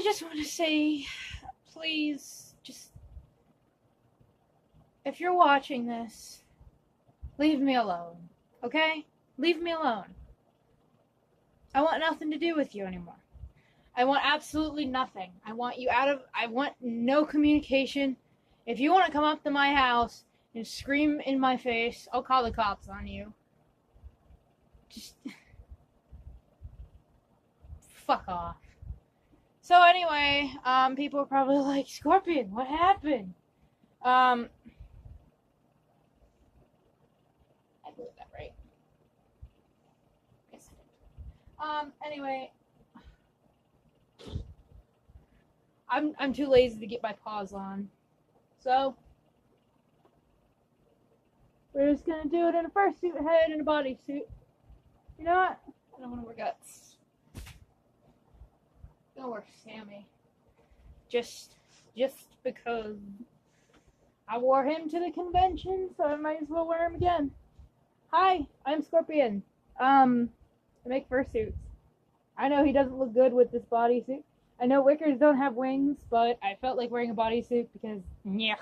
just want to say, please, just, if you're watching this, leave me alone, okay? Leave me alone. I want nothing to do with you anymore. I want absolutely nothing. I want no communication. If you want to come up to my house and scream in my face, I'll call the cops on you. Just fuck off. So anyway, people are probably like, Scorpion, what happened? I did that right. Yes, I did. Anyway, I'm too lazy to get my paws on, so we're just gonna do it in a fursuit head and a bodysuit. You know what? I don't want to wear guts. I'm gonna wear Sammy, just because I wore him to the convention, so I might as well wear him again. Hi, I'm Scorpion. I make fursuits. I know he doesn't look good with this bodysuit. I know wickers don't have wings, but I felt like wearing a bodysuit because, yeah.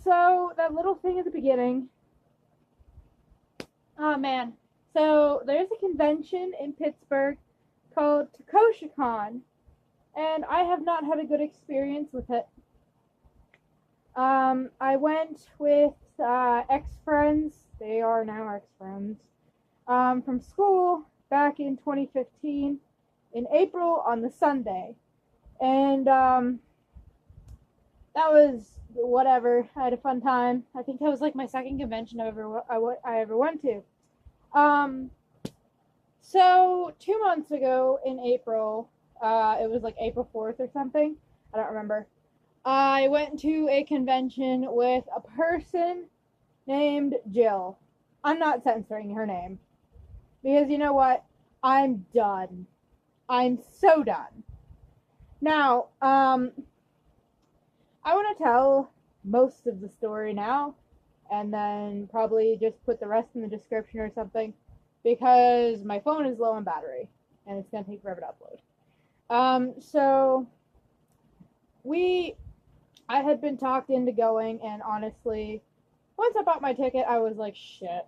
So that little thing at the beginning. Oh man. So there's a convention in Pittsburgh called TakoshaCon, and I have not had a good experience with it. I went with ex-friends. They are now ex-friends. From school back in 2015. In April on the Sunday, and that was whatever. I had a fun time. I think that was like my second convention I ever went to. So 2 months ago in April, it was like April 4th or something. I don't remember. I went to a convention with a person named Jill. I'm not censoring her name because you know what? I'm done. I'm so done. Now, I want to tell most of the story now, and then probably just put the rest in the description or something, because my phone is low on battery, and it's going to take forever to upload. So, I had been talked into going, and honestly, once I bought my ticket, I was like, shit.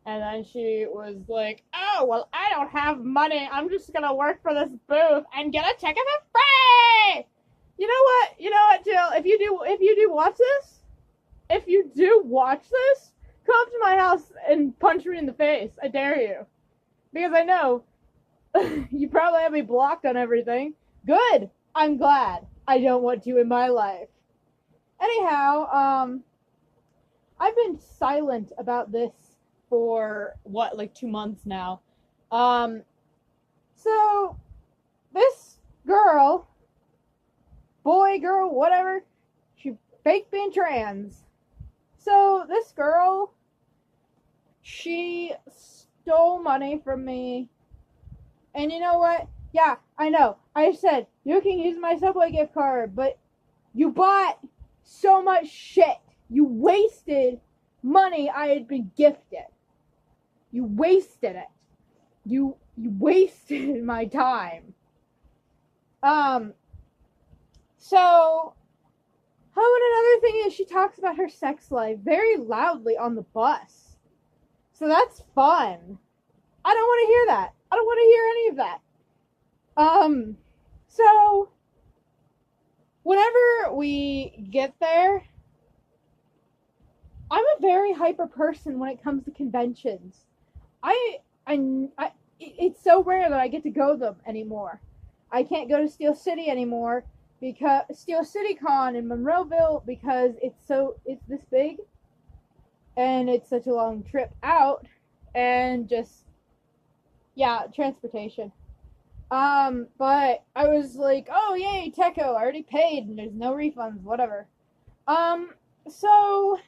And then she was like, oh, well, I don't have money. I'm just going to work for this booth and get a ticket for free. You know what, Jill? If you do watch this, come up to my house and punch me in the face. I dare you. Because I know you probably have me blocked on everything. Good. I'm glad. I don't want you in my life. Anyhow, I've been silent about this for like 2 months now. So this girl, boy, girl, whatever, she faked being trans. So this girl, she stole money from me. And you know what? Yeah, I know. I said, you can use my Subway gift card, but you bought so much shit. You wasted money I had been gifted. You wasted it. You wasted my time. So, and another thing is she talks about her sex life very loudly on the bus. So that's fun. I don't want to hear that. I don't want to hear any of that. So, whenever we get there, I'm a very hyper person when it comes to conventions. It's so rare that I get to go to them anymore. I can't go to Steel City anymore because Steel City Con in Monroeville because it's this big and it's such a long trip out and just transportation. But I was like, oh yay, Techo, I already paid and there's no refunds, whatever. So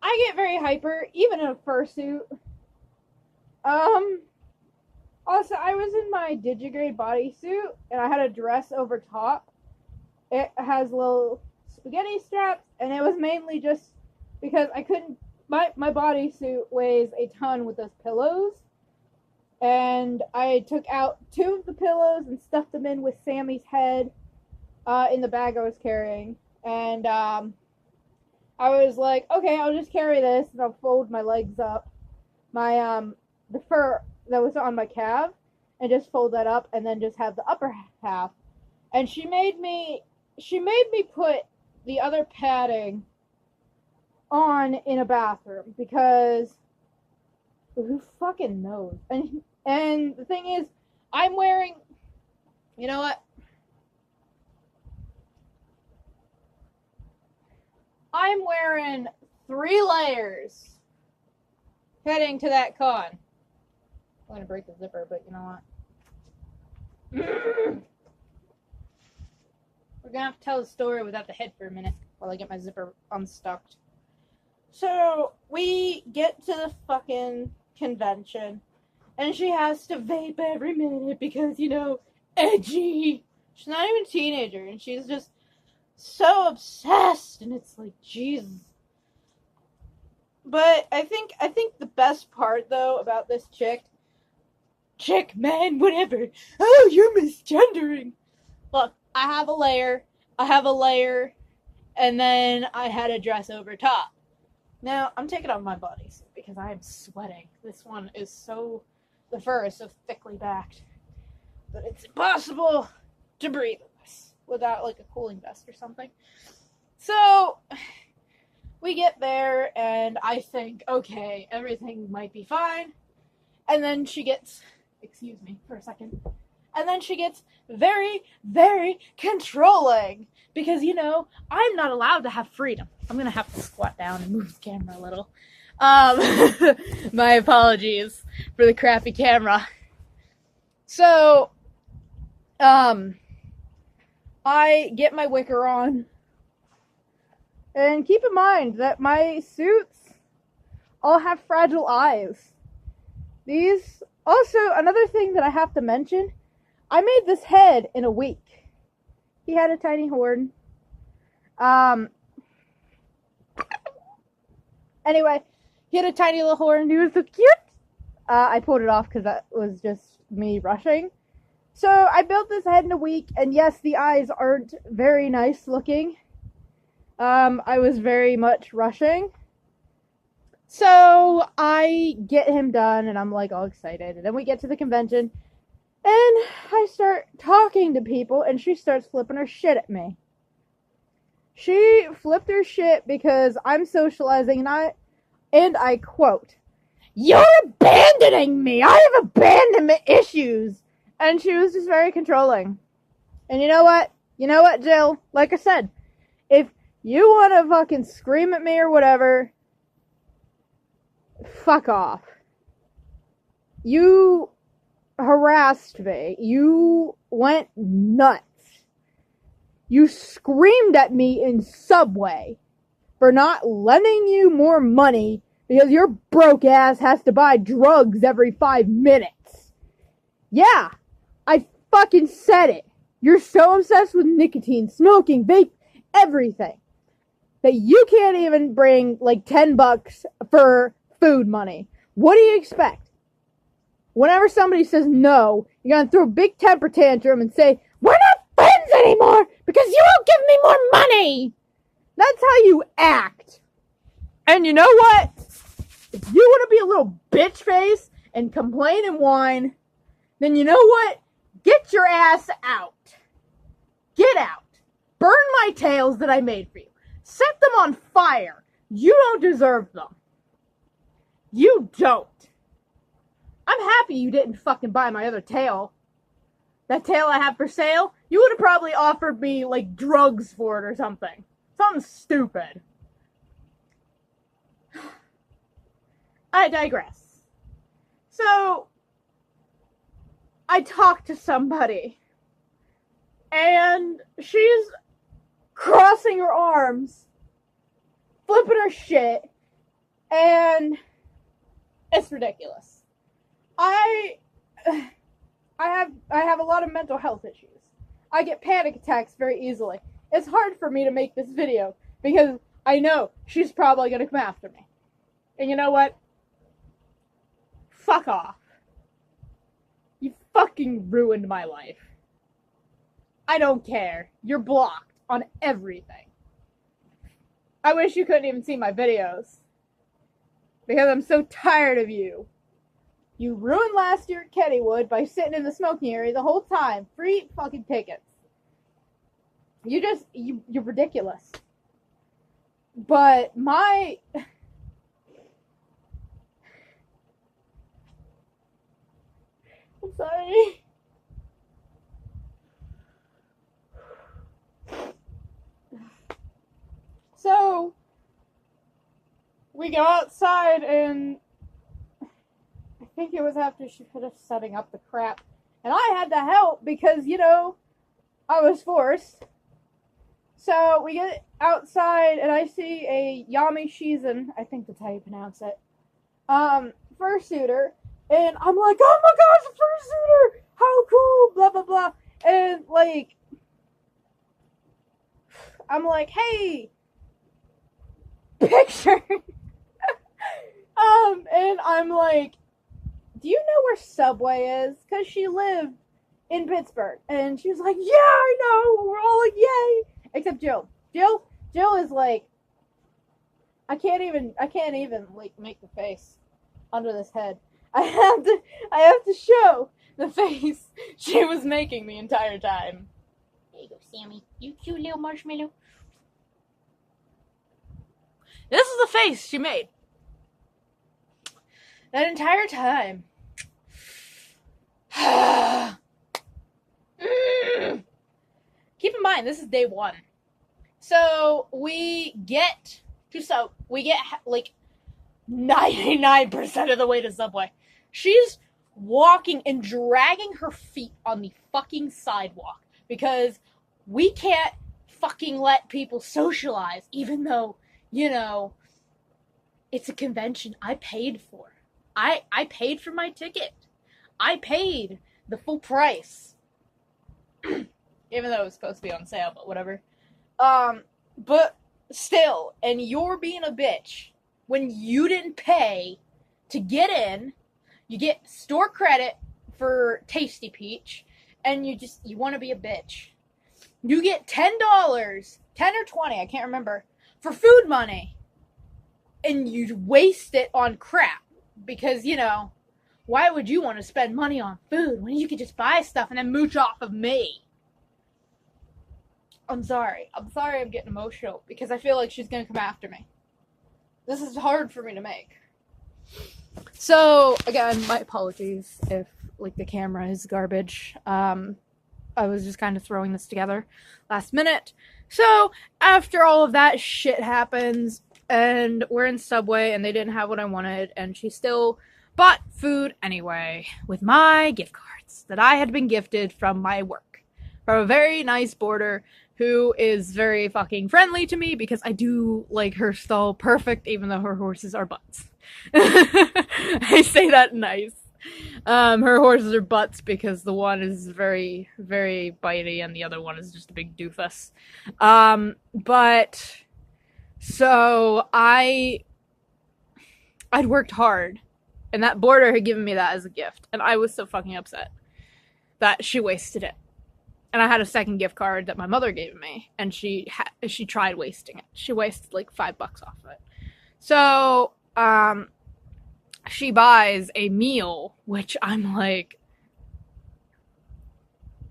I get very hyper, even in a fursuit. Also, I was in my digigrade bodysuit, and I had a dress over top. It has little spaghetti straps, and it was mainly just because I couldn't, my bodysuit weighs a ton with those pillows, and I took out 2 of the pillows and stuffed them in with Sammy's head in the bag I was carrying. And I was like, okay, I'll just carry this and I'll fold my legs up, the fur that was on my calf, and just fold that up and then just have the upper half. And she made me put the other padding on in a bathroom because who fucking knows? And the thing is, I'm wearing, you know what? I'm wearing 3 layers heading to that con. I'm gonna break the zipper, but you know what? We're gonna have to tell the story without the head for a minute while I get my zipper unstuck. So we get to the fucking convention, and she has to vape every minute because, you know, edgy. She's not even a teenager, and she's just so obsessed, and it's like, Jesus. But I think the best part, though, about this chick, man, whatever. Oh, you're misgendering. Look, I have a layer, and then I had a dress over top. Now, I'm taking off my bodysuit because I am sweating. This one is the fur is so thickly backed that it's impossible to breathe in this without, like, a cooling vest or something. So, we get there, and I think, okay, everything might be fine. And then she gets, excuse me for a second, and then she gets very, very controlling. Because, you know, I'm not allowed to have freedom. I'm going to have to squat down and move the camera a little. My apologies for the crappy camera. So, I get my wicker on. And keep in mind that my suits all have fragile eyes. These, also, another thing that I have to mention, I made this head in a week. He had a tiny horn. Anyway, he had a tiny little horn. He was so cute. I pulled it off because that was just me rushing. So I built this head in a week, and yes, the eyes aren't very nice looking. I was very much rushing. So I get him done, and I'm like all excited. And then we get to the convention. And I start talking to people, and she starts flipping her shit at me. She flipped her shit because I'm socializing, and I quote, "You're abandoning me! I have abandonment issues!" And she was just very controlling. And you know what? Jill? Like I said, if you want to fucking scream at me or whatever, fuck off. You harassed me. You went nuts. You screamed at me in Subway for not lending you more money because your broke ass has to buy drugs every 5 minutes. Yeah, I fucking said it. You're so obsessed with nicotine, smoking, vape, everything, that you can't even bring like $10 for food money. What do you expect? Whenever somebody says no, you're going to throw a big temper tantrum and say, "We're not friends anymore because you won't give me more money." That's how you act. And you know what? If you want to be a little bitch face and complain and whine, then you know what? Get your ass out. Get out. Burn my tails that I made for you. Set them on fire. You don't deserve them. You don't. I'm happy you didn't fucking buy my other tail. That tail I have for sale, you would have probably offered me, like, drugs for it or something. Something stupid. I digress. So, I talked to somebody, and she's crossing her arms, flipping her shit, and it's ridiculous. I have a lot of mental health issues. I get panic attacks very easily. It's hard for me to make this video because I know she's probably going to come after me. And you know what? Fuck off. fucking ruined my life. I don't care. You're blocked on everything. I wish you couldn't even see my videos. Because I'm so tired of you. You ruined last year at Kennywood by sitting in the smoking area the whole time. Free fucking tickets. You're ridiculous. But I'm sorry. So, we go outside and I think it was after she finished setting up the crap. And I had to help because, I was forced. So, we get outside and I see a Yami Shizen, I think that's how you pronounce it, fursuiter. And I'm like, oh my gosh, a fursuiter! How cool! Blah, blah, blah. And, I'm like, hey! Picture! And I'm like, do you know where Subway is? Because she lived in Pittsburgh. And she was like, yeah, I know! We're all like, yay! Except Jill. Jill is like, I can't even make the face under this head. I have to show the face she was making the entire time. There you go, Sammy. You cute little marshmallow. This is the face she made. That entire time. Keep in mind, this is day one. So, we get 99% of the way to Subway. She's walking and dragging her feet on the fucking sidewalk because we can't fucking let people socialize, even though, it's a convention I paid for. I paid for my ticket. I paid the full price. Even though it was supposed to be on sale, but whatever. But still, and you're being a bitch when you didn't pay to get in. You get store credit for Tasty Peach, and you want to be a bitch. You get $10, 10 or 20, I can't remember, for food money, and you waste it on crap, because, why would you want to spend money on food when you could just buy stuff and then mooch off of me? I'm sorry I'm getting emotional, because I feel like she's gonna come after me. This is hard for me to make. So, again, my apologies if, the camera is garbage. I was just kind of throwing this together last minute. So, after all of that shit happens, and we're in Subway, and they didn't have what I wanted, and she still bought food anyway, with my gift cards that I had been gifted from my work. From a very nice boarder who is very fucking friendly to me, because I do like her stall perfect, even though her horses are butts. I say that nice. Her horses are butts because the one is very, very bitey and the other one is just a big doofus. But so I'd worked hard, and that boarder had given me that as a gift, and I was so fucking upset that she wasted it. And I had a second gift card that my mother gave me, and she tried wasting it. She wasted $5 off of it. So, she buys a meal, which I'm like,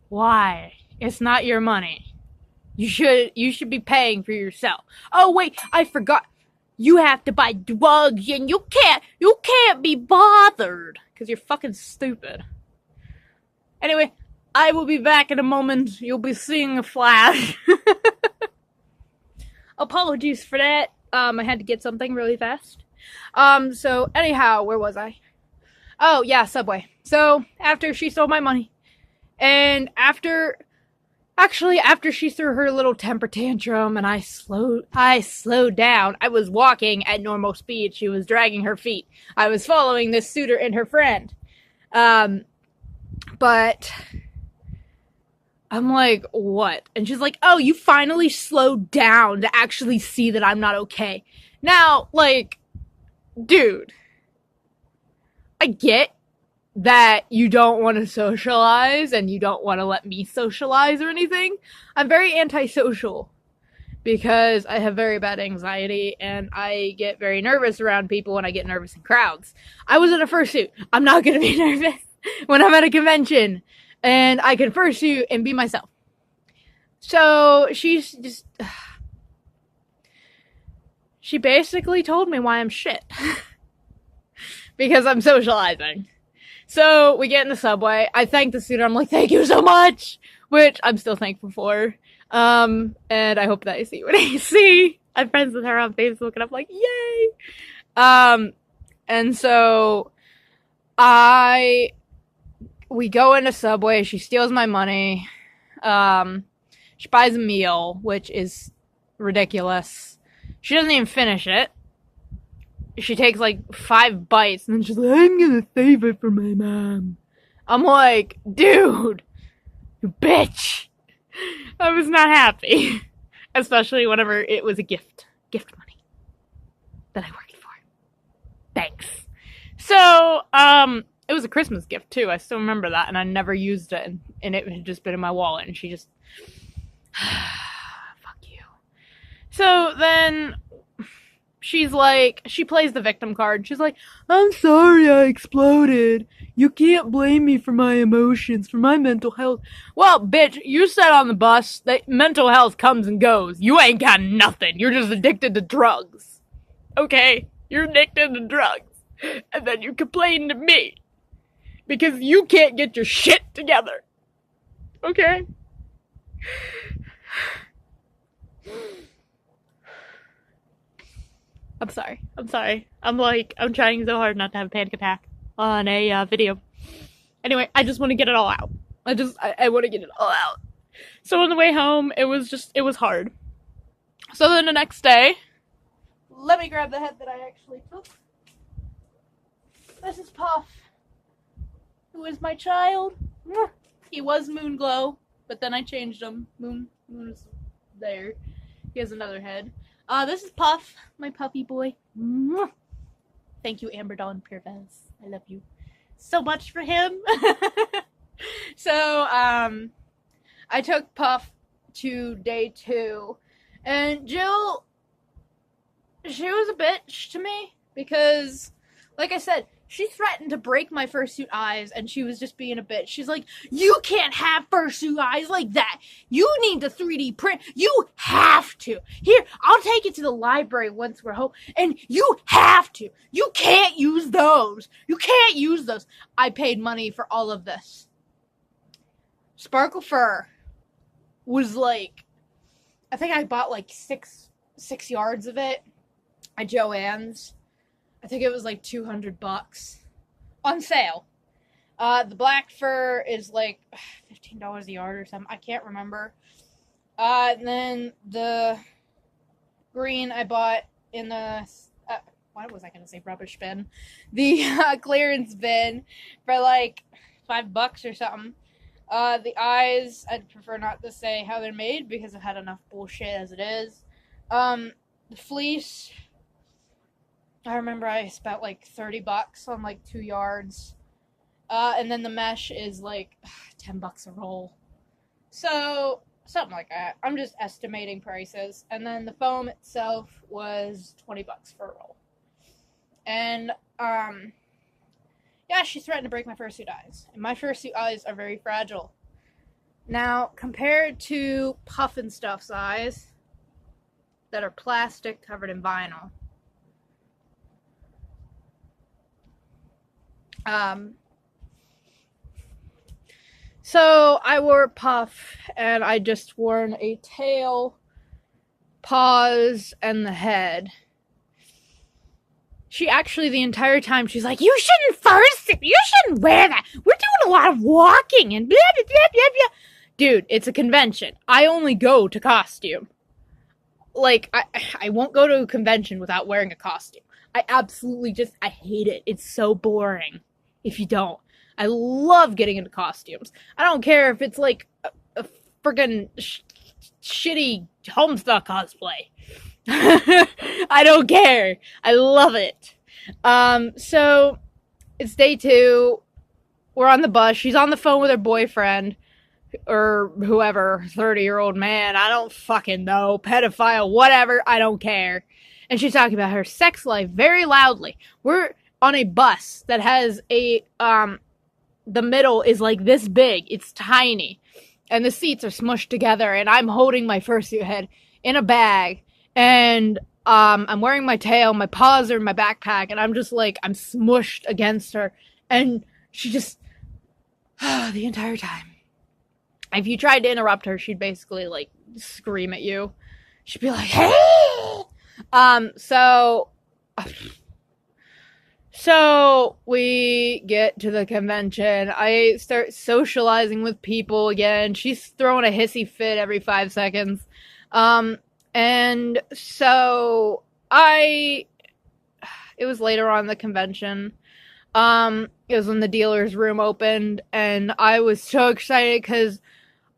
why? It's not your money. You should be paying for yourself. Oh wait, I forgot. You have to buy drugs, and you can't be bothered because you're fucking stupid. Anyway, I will be back in a moment. You'll be seeing a flash. Apologies for that. I had to get something really fast. So anyhow, where was I? Oh, yeah, Subway. So, after she stole my money, and after she threw her little temper tantrum and I slowed down. I was walking at normal speed. She was dragging her feet. I was following this suitor and her friend. But I'm like, what? And she's like, oh, you finally slowed down to actually see that I'm not okay. Now, dude, I get that you don't want to socialize and you don't want to let me socialize or anything. I'm very antisocial because I have very bad anxiety and I get very nervous around people when I get nervous in crowds. I was in a fursuit. I'm not going to be nervous when I'm at a convention and I can fursuit and be myself. So she's just... She basically told me why I'm shit. Because I'm socializing. So we get in the subway. I thank the student. I'm like, thank you so much. Which I'm still thankful for. And I hope that I see what I see. I'm friends with her on Facebook and I'm like, yay! And so we go into Subway. She steals my money. She buys a meal, which is ridiculous. She doesn't even finish it. She takes like 5 bites and then she's like, I'm gonna save it for my mom. I'm like, dude, you bitch. I was not happy. Especially whenever it was a gift money that I worked for. Thanks. So, it was a Christmas gift too. I still remember that and I never used it and it had just been in my wallet and she just, fuck you. So then she's like, she plays the victim card. She's like, I'm sorry I exploded. You can't blame me for my emotions, for my mental health. Well, bitch, you said on the bus that mental health comes and goes. You ain't got nothing. You're just addicted to drugs. Okay? You're addicted to drugs. And then you complain to me. Because you can't get your shit together. Okay? I'm sorry. I'm trying so hard not to have a panic attack on a video. Anyway, I just want to get it all out. I want to get it all out. So on the way home, it was hard. So then the next day, let me grab the head that I actually took. This is Puff, who is my child. He was Moonglow, but then I changed him. Moon is there. He has another head. This is Puff, my puppy boy. Thank you, Amber Dawn Purves. I love you so much for him. So, I took Puff to day 2, and Jill, she was a bitch to me, because, like I said, she threatened to break my fursuit eyes, and she was just being a bitch. She's like, you can't have fursuit eyes like that. You need to 3D print. You have to. Here, I'll take it to the library once we're home, and you have to. You can't use those. You can't use those. I paid money for all of this. Sparkle Fur was like, I think I bought like six yards of it at Joann's. I think it was like $200 on sale. The black fur is like $15 a yard or something. I can't remember. And then the green I bought in the, why was I going to say rubbish bin? The clearance bin for like $5 or something. The eyes, I'd prefer not to say how they're made because I've had enough bullshit as it is. The fleece, I remember I spent like $30 on like 2 yards. And then the mesh is like $10 a roll. So, something like that. I'm just estimating prices. And then the foam itself was $20 for a roll. And, yeah, she threatened to break my fursuit eyes. And my fursuit eyes are very fragile. Now, compared to Puff and Stuff's eyes that are plastic covered in vinyl, so I wore Puff, and I just worn a tail, paws, and the head. She actually, the entire time, she's like, you shouldn't wear that. We're doing a lot of walking and blah, blah, blah, blah, blah. Dude, it's a convention. I only go to costume. Like, I won't go to a convention without wearing a costume. I absolutely I hate it. It's so boring if you don't. I love getting into costumes. I don't care if it's like a friggin' shitty Homestuck cosplay. I don't care. I love it. So it's day 2. we're on the bus. She's on the phone with her boyfriend or whoever, 30-year-old man. I don't fucking know. Pedophile, whatever. I don't care. And she's talking about her sex life very loudly. We're on a bus that has the middle is like this big. It's tiny. And the seats are smushed together. And I'm holding my fursuit head in a bag. And I'm wearing my tail. My paws are in my backpack. And I'm just like, I'm smushed against her. And she just, the entire time. If you tried to interrupt her, she'd basically, like, scream at you. She'd be like, hey! So we get to the convention. I start socializing with people again. She's throwing a hissy fit every 5 seconds. And so it was later on in the convention. It was when the dealer's room opened, and I was so excited because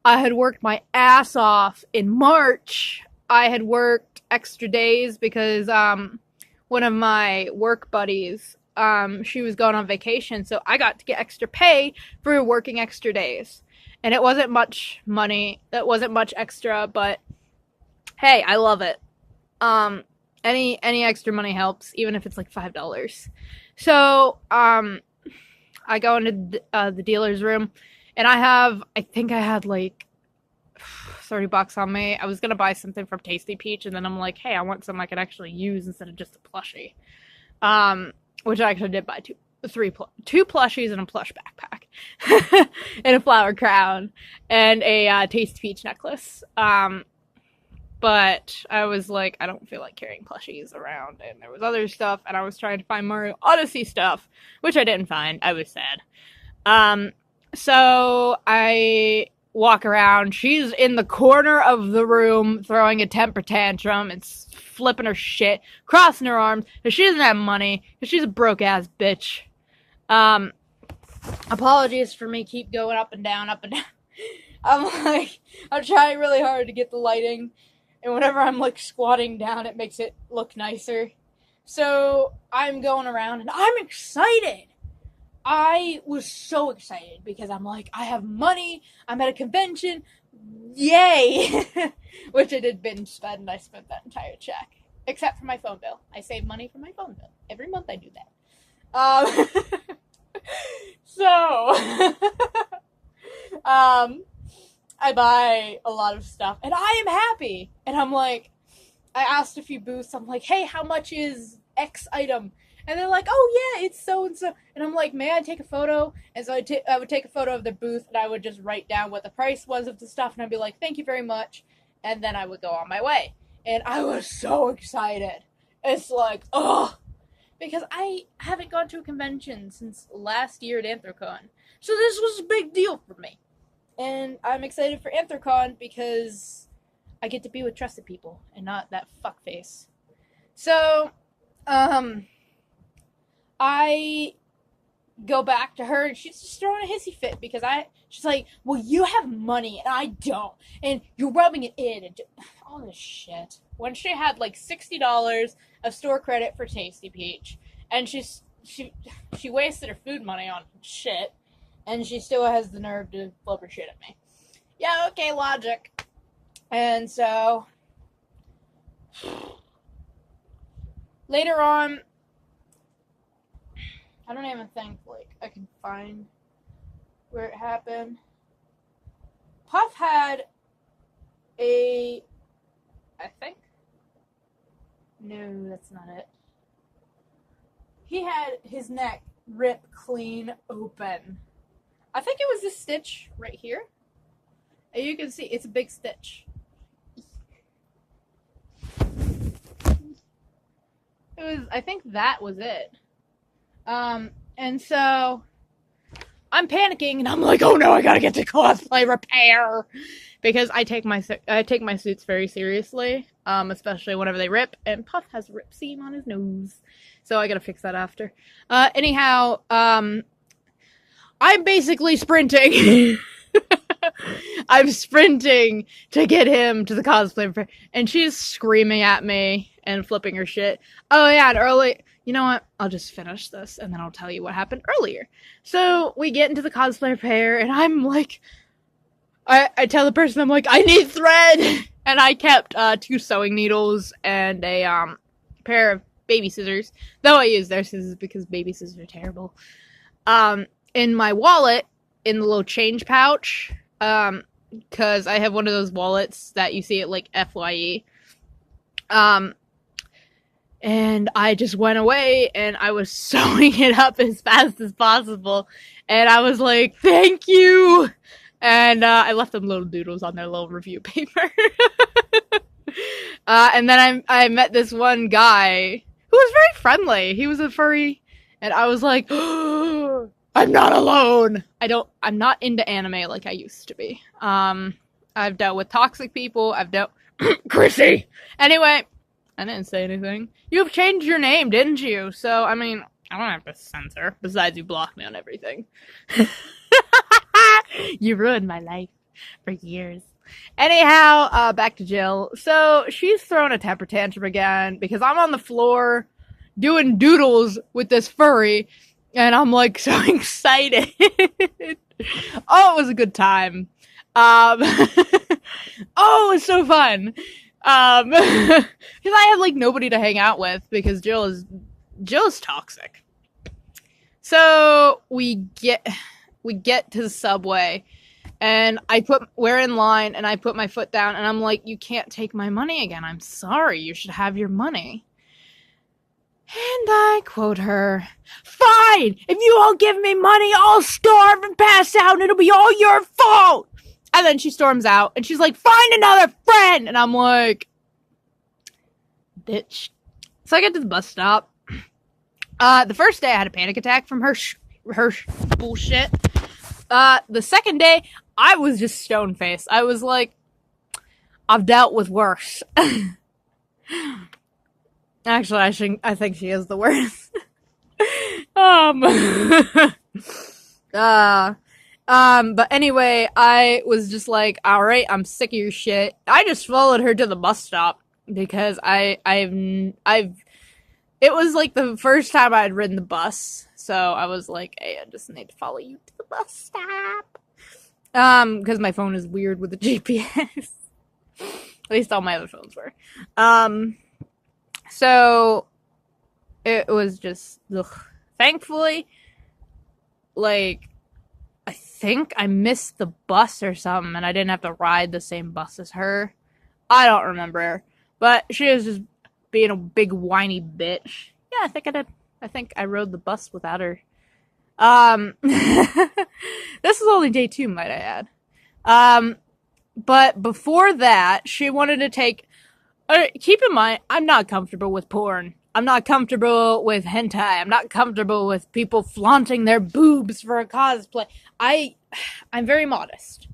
I had worked my ass off in March. I had worked extra days because one of my work buddies, she was going on vacation, so I got to get extra pay for working extra days. And it wasn't much money. That wasn't much extra, but hey, I love it. Any extra money helps, even if it's like $5. So, I go into the dealer's room, and I think I had like $30 on me. I was gonna buy something from Tasty Peach, and then I'm like, hey, I want something I can actually use instead of just a plushie. Which I actually did buy two plushies and a plush backpack, and a flower crown, and a Tasty Peach necklace. But I was like, I don't feel like carrying plushies around, and there was other stuff, and I was trying to find Mario Odyssey stuff, which I didn't find. I was sad. So I walk around. She's in the corner of the room throwing a temper tantrum and flipping her shit, crossing her arms, because she doesn't have money, because she's a broke-ass bitch. Apologies for me keep going up and down, up and down. I'm trying really hard to get the lighting, and whenever I'm, like, squatting down, it makes it look nicer. So, I'm going around, and I'm excited! I was so excited, because I'm like, I have money, I'm at a convention, yay! Which I did binge spend, I spent that entire check. Except for my phone bill. I save money for my phone bill. Every month I do that. I buy a lot of stuff, and I am happy. And I'm like, I asked a few booths, I'm like, hey, how much is X item? And they're like, oh yeah, it's so-and-so. And I'm like, may I take a photo? And so I would take a photo of the booth, and I would just write down what the price was of the stuff, and I'd be like, thank you very much. And then I would go on my way. And I was so excited. It's like, ugh. Because I haven't gone to a convention since last year at Anthrocon. So this was a big deal for me. And I'm excited for Anthrocon because I get to be with trusted people and not that fuckface. So, I go back to her, and she's just throwing a hissy fit because she's like, well, you have money and I don't, and you're rubbing it in, and all this shit. When she had like $60 of store credit for Tasty Peach, and she wasted her food money on shit, and she still has the nerve to flip her shit at me. Yeah, okay, logic. And so, later on, I don't even think, like, I can find where it happened. Puff had I think? No, that's not it. He had his neck ripped clean open. I think it was this stitch right here. And you can see, it's a big stitch. I think that was it. And so I'm panicking, and I'm like, oh no, I gotta get to cosplay repair, because I take my suits very seriously, especially whenever they rip, and Puff has a rip seam on his nose, so I gotta fix that after. Anyhow, I'm basically sprinting. I'm sprinting to get him to the cosplay repair, and she's screaming at me and flipping her shit. Oh yeah, and early, You know what? I'll just finish this and then I'll tell you what happened earlier. So we get into the cosplay fair and I'm like, I tell the person, I'm like, I need thread! And I kept 2 sewing needles and a pair of baby scissors. Though I use their scissors because baby scissors are terrible. In my wallet, in the little change pouch, because I have one of those wallets that you see at like FYE. And I just went away and I was sewing it up as fast as possible. And I was like, thank you! And I left them little doodles on their little review paper. And then I met this one guy who was very friendly. He was a furry. And I was like, oh, I'm not alone! I'm not into anime like I used to be. I've dealt with toxic people. Chrissy! Anyway, I didn't say anything. You've changed your name, didn't you? So, I mean, I don't have to censor. Besides, you blocked me on everything. You ruined my life for years. Anyhow, back to Jill. So, she's throwing a temper tantrum again because I'm on the floor doing doodles with this furry and I'm like so excited. Oh, it was a good time. Oh, it was so fun. Because I had like nobody to hang out with because Jill's toxic. So we get to the subway and we're in line and I put my foot down and I'm like, you can't take my money again. I'm sorry. You should have your money. And I quote her, fine, if you won't give me money, I'll starve and pass out and it'll be all your fault. And then she storms out, and she's like, find another friend! And I'm like, bitch. So I get to the bus stop. The first day I had a panic attack from her bullshit. The second day, I was just stone-faced. I was like, I've dealt with worse. Actually, I think she is the worst. But anyway, I was just like, alright, I'm sick of your shit. I just followed her to the bus stop because it was like the first time I had ridden the bus. So I was like, hey, I just need to follow you to the bus stop. Because my phone is weird with the GPS. At least all my other phones were. So it was just, ugh. Thankfully, like, I think I missed the bus or something, and I didn't have to ride the same bus as her. I don't remember. But she was just being a big whiny bitch. Yeah, I think I did. I think I rode the bus without her. This is only day 2, might I add. But before that, she wanted to take... keep in mind, I'm not comfortable with porn. I'm not comfortable with hentai. I'm not comfortable with people flaunting their boobs for a cosplay. I'm very modest.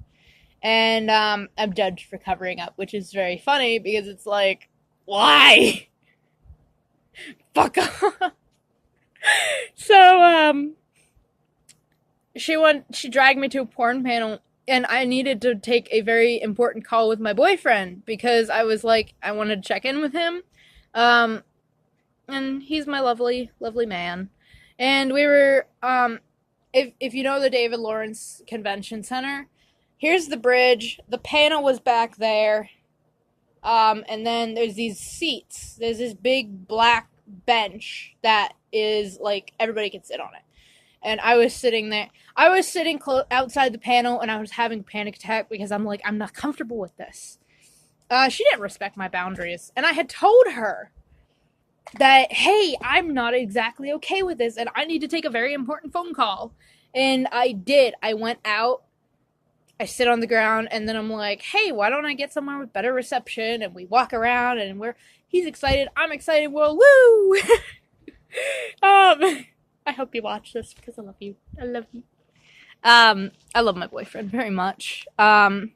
And I'm judged for covering up, which is very funny because it's like, why? Fuck off. So, she dragged me to a porn panel and I needed to take a very important call with my boyfriend because I was like, I wanted to check in with him. And he's my lovely, lovely man. And we were, if you know the David Lawrence Convention Center, here's the bridge. The panel was back there. And then there's these seats. There's this big black bench that is like everybody can sit on it. And I was sitting there. I was sitting outside the panel and I was having a panic attack because I'm like, I'm not comfortable with this. She didn't respect my boundaries. And I had told her that, hey, I'm not exactly okay with this and I need to take a very important phone call. And I did. I went out, I sit on the ground, and then I'm like, hey, why don't I get somewhere with better reception? And we walk around and he's excited, I'm excited, well, woo! I hope you watch this because I love you. I love you. I love my boyfriend very much. So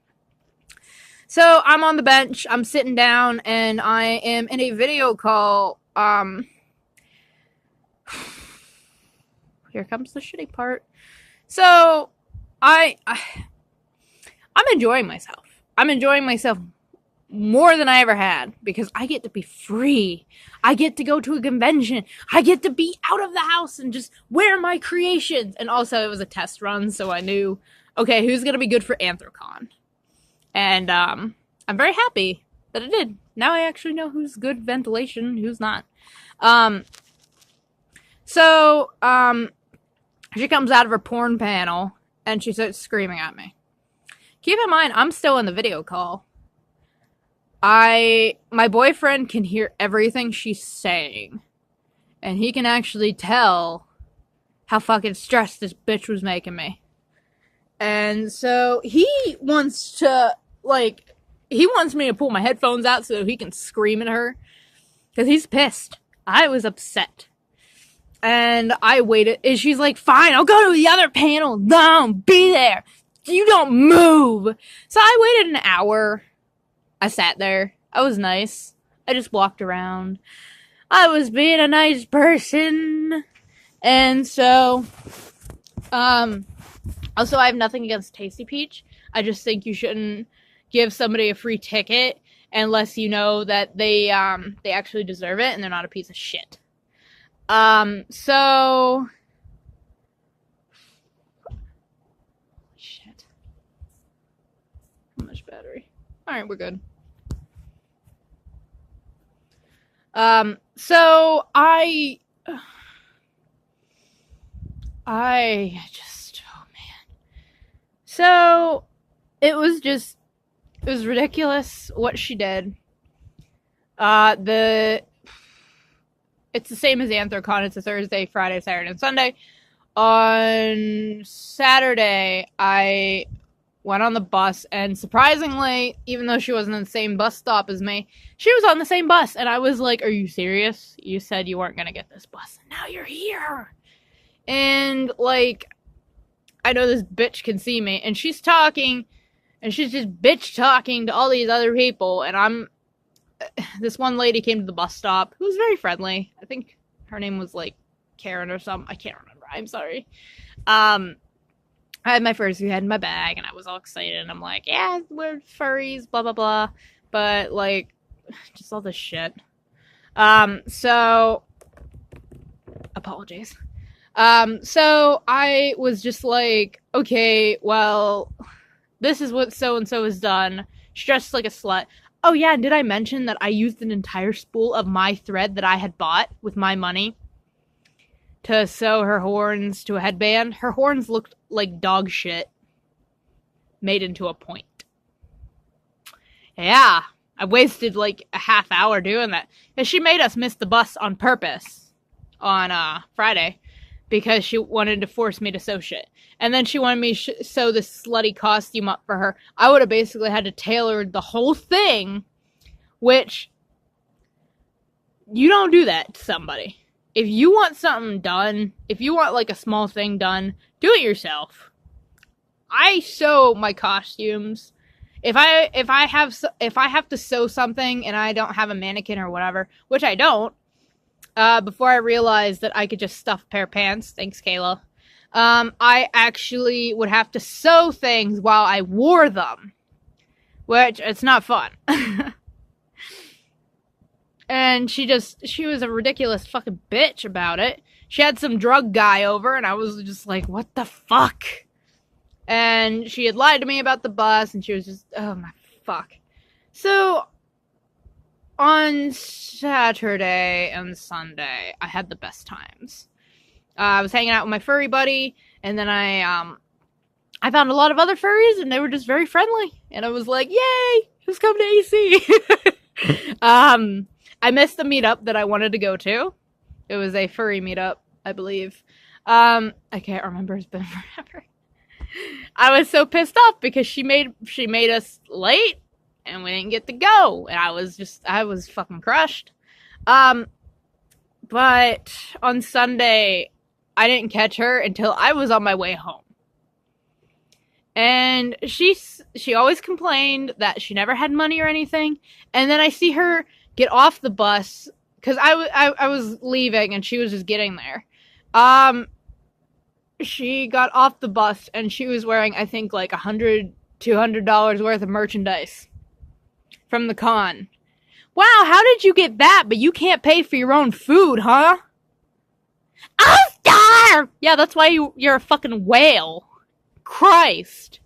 I'm on the bench, I'm sitting down, and I am in a video call. Here comes the shitty part. So I'm enjoying myself. I'm enjoying myself more than I ever had because I get to be free. I get to go to a convention. I get to be out of the house and just wear my creations. And also, it was a test run, so I knew, okay, who's going to be good for Anthrocon? And I'm very happy that it did. Now I actually know who's good ventilation, who's not. So she comes out of her porn panel and she starts screaming at me. Keep in mind, I'm still in the video call. My boyfriend can hear everything she's saying. And he can actually tell how fucking stressed this bitch was making me. And so he wants me to pull my headphones out so he can scream at her. Because he's pissed. I was upset. And I waited. And she's like, fine, I'll go to the other panel. Don't be there. You don't move. So I waited an hour. I sat there. I was nice. I just walked around. I was being a nice person. And so, also I have nothing against Tasty Peach. I just think you shouldn't give somebody a free ticket unless you know that they actually deserve it and they're not a piece of shit. So shit. How much battery? Alright, we're good. So I just, oh man. So it was ridiculous what she did. It's the same as Anthrocon. It's a Thursday, Friday, Saturday, and Sunday. On Saturday, I went on the bus, and surprisingly, even though she wasn't in the same bus stop as me, she was on the same bus, and I was like, are you serious? You said you weren't gonna get this bus, and now you're here! And, like, I know this bitch can see me, and she's talking, and she's just bitch talking to all these other people, and this one lady came to the bus stop, who was very friendly. I think her name was, like, Karen or something. I can't remember. I'm sorry. I had my fursuit head in my bag, and I was all excited, and I'm like, yeah, we're furries, blah, blah, blah. But, like, just all this shit. So, apologies. So I was just like, okay, well, this is what so-and-so has done. She's dressed like a slut. Oh yeah, and did I mention that I used an entire spool of my thread that I had bought with my money to sew her horns to a headband? Her horns looked like dog shit made into a point. Yeah, I wasted like a half hour doing that. And she made us miss the bus on purpose on Friday because she wanted to force me to sew shit. And then she wanted me to sew this slutty costume up for her. I would have basically had to tailor the whole thing, which you don't do that to somebody. If you want something done, if you want like a small thing done, do it yourself. I sew my costumes. If I have to sew something and I don't have a mannequin or whatever, which I don't, before I realized that I could just stuff a pair of pants, thanks Kayla, I actually would have to sew things while I wore them, which it's not fun. And she was a ridiculous fucking bitch about it. She had some drug guy over, and I was just like, what the fuck? And she had lied to me about the bus, and she was just, oh my fuck. So, on Saturday and Sunday, I had the best times. I was hanging out with my furry buddy, and then I found a lot of other furries, and they were just very friendly. And I was like, yay! Who's come to AC? I missed the meetup that I wanted to go to. It was a furry meetup, I believe. I can't remember. It's been forever. I was so pissed off because she made us late and we didn't get to go. And I was fucking crushed. But on Sunday, I didn't catch her until I was on my way home. And she always complained that she never had money or anything. And then I see her get off the bus because I was leaving and she was just getting there. She got off the bus and she was wearing, I think, like $100, $200 worth of merchandise. from the con. Wow, how did you get that, but you can't pay for your own food, huh? I'll starve! Yeah, that's why you're a fucking whale. Christ.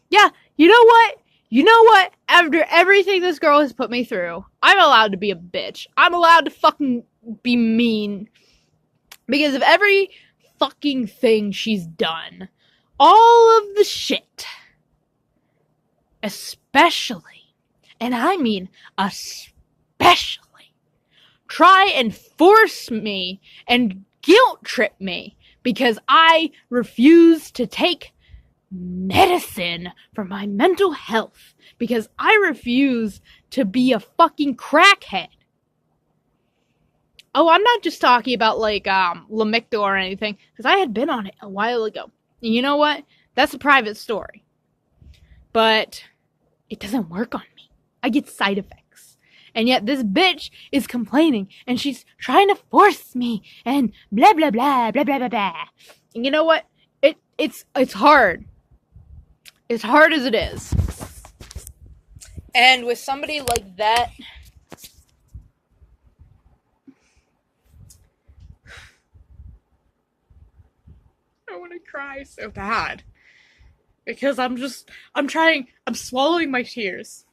Yeah, you know what? You know what? After everything this girl has put me through, I'm allowed to be a bitch. I'm allowed to fucking be mean. Because of every fucking thing she's done. All of the shit. Especially, and I mean especially, try and force me and guilt trip me because I refuse to take medicine for my mental health, because I refuse to be a fucking crackhead. Oh, I'm not just talking about like Lamictal or anything, because I had been on it a while ago. And you know what? That's a private story. But it doesn't work on me. I get side effects. And yet this bitch is complaining and she's trying to force me and blah blah blah blah blah blah blah. And you know what? It's hard. As hard as it is. And with somebody like that, I want to cry so bad. Because I'm swallowing my tears.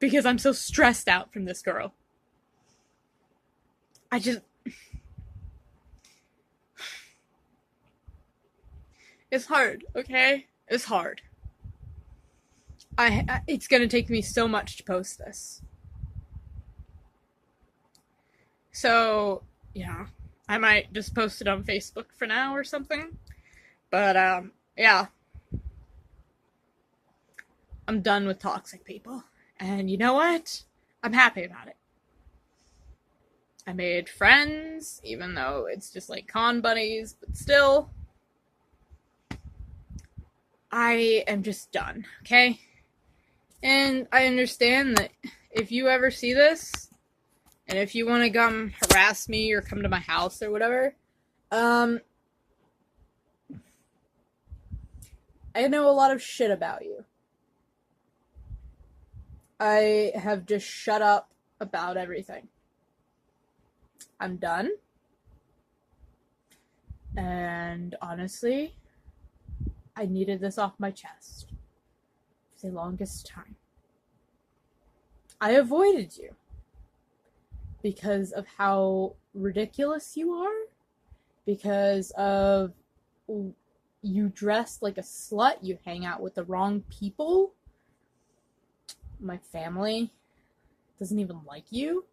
Because I'm so stressed out from this girl. It's hard, okay? It's hard. It's gonna take me so much to post this. So, yeah. I might just post it on Facebook for now or something. But, yeah. I'm done with toxic people. And you know what? I'm happy about it. I made friends, even though it's just like con buddies, but still. I am just done, okay? And I understand that if you ever see this, and if you want to come harass me or come to my house or whatever, I know a lot of shit about you. I have just shut up about everything. I'm done. And honestly, I needed this off my chest for the longest time. I avoided you because of how ridiculous you are, because of you dress like a slut, you hang out with the wrong people. My family doesn't even like you.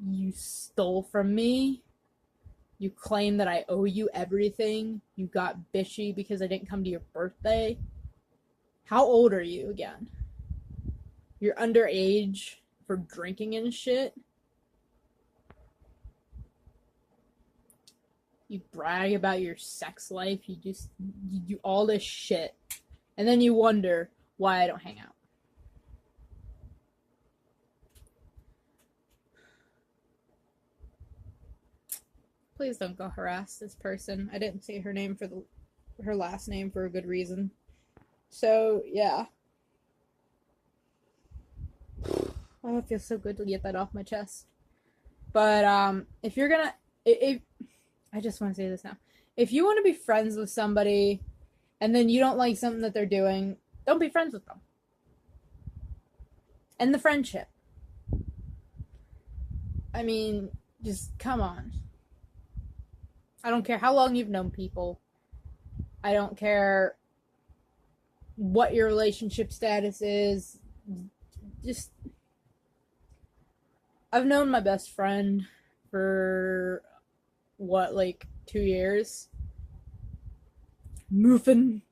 You stole from me. You claim that I owe you everything. You got bitchy because I didn't come to your birthday. How old are you again? You're underage for drinking and shit. You brag about your sex life. You do all this shit. And then you wonder why I don't hang out. Please don't go harass this person. I didn't say her name for her last name for a good reason. So, yeah. Oh, it feels so good to get that off my chest. But, if you're gonna... I just want to say this now. If you want to be friends with somebody and then you don't like something that they're doing, don't be friends with them. End the friendship. I mean, just come on. I don't care how long you've known people. I don't care what your relationship status is. Just, I've known my best friend for, 2 years? Muffin.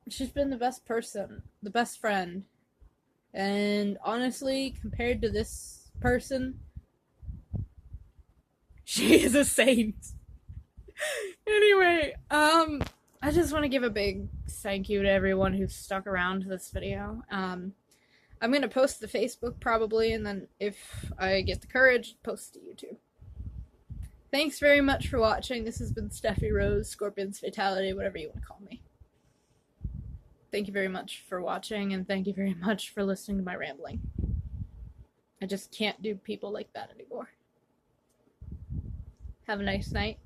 She's been the best person, the best friend. And honestly, compared to this person, she is a saint. Anyway, I just want to give a big thank you to everyone who stuck around to this video. I'm going to post to Facebook probably, and then if I get the courage, post to YouTube. Thanks very much for watching. This has been Steffi Rose, Scorpion's Fatality, whatever you want to call me. Thank you very much for watching, and thank you very much for listening to my rambling. I just can't do people like that anymore. Have a nice night.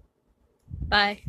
Bye.